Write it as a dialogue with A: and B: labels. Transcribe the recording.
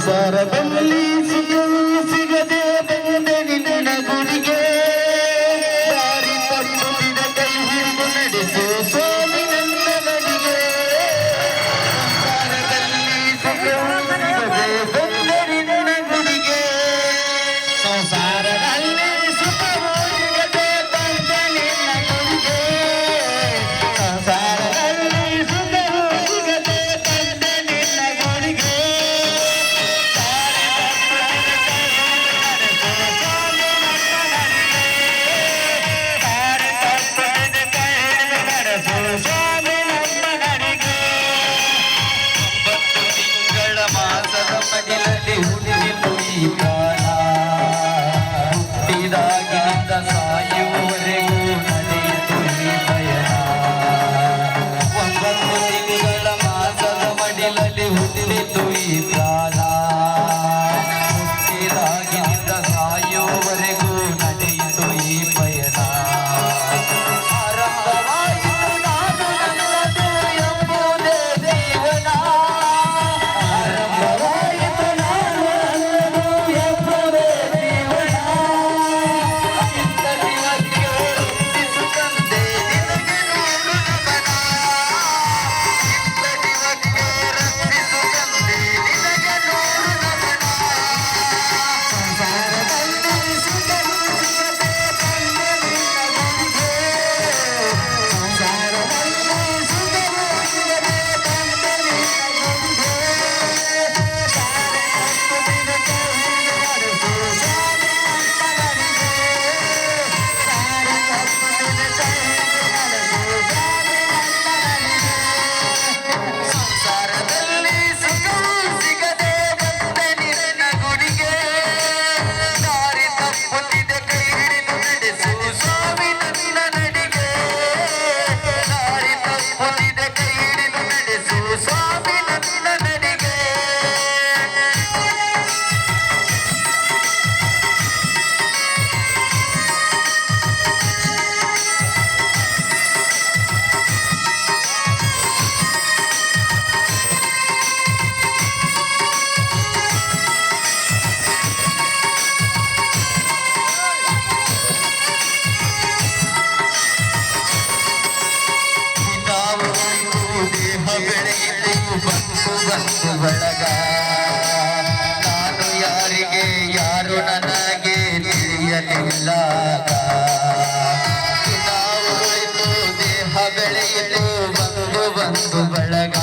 A: ಸಂಸಾರದಲ್ಲಿ ಸುಖವೂ ಸಿಗದೆ ಬಂದೆ ನಿನ್ನ ಗುರಿಗೆ ದಾರಿ ತಪ್ಪಿದ ಕೈ ಹಿಡಿದು ನಡೆಸು ಸ್ವಾಮಿ ನನ್ನ ನಡಿಗೆ ಸಂಸಾರದಲ್ಲಿ ಸುಖವೂ ಸಿಗದೆ ಬಂದೆ ನಿನ್ನ ಗುರಿಗೆ ಸಂಸಾರದಲ್ಲಿ ಸುಖವೂ ಸಿಗದೆ ಬಂದೆ ನಿನ್ನ ಗುರಿಗೆ ಸಂಸಾರದಲ್ಲಿ ಸುಖವೂ ಸಿಗದೆ ಬಂದೆ ನಿನ್ನ ಗುರಿಗೆ ಮಾಸದ ಮಡಿಲಲ್ಲಿ ಹುಟ್ಟಿತು ಈ ಪ್ರಾಣ ಹುಟ್ಟಿದಾಗಿನಿಂದ ಸಾಯುವವರೆಗೂ ನಡೆಯಿತು ಈ ಪಯಣ 9 ತಿಂಗಳ ಮಾಸದ ಮಡಿಲಲ್ಲಿ ಹುಟ್ಟಿತು ಈ ಪ್ರಾಣ ಹುಟ್ಟಿದಾಗಿನಿಂದ ಸಾಯುವವರೆಗೂ ನಡೆಯಿತು ಈ ಪಯಣ ಆರಂಭವಾಯಿತು ನಾನು ನನ್ನದು ಎಂಬುದೇ ಜೀವನ ಬಂತು ಬಳಗ ನಾನು ಯಾರಿಗೆ ಯಾರು ನನಗೆ ತಿಳಿಯಲಿಲ್ಲ ನಾವು ಉಳಿದು ದೇಹ ಬೆಳೆಯಿತು ಬಂತು ಬಳಗ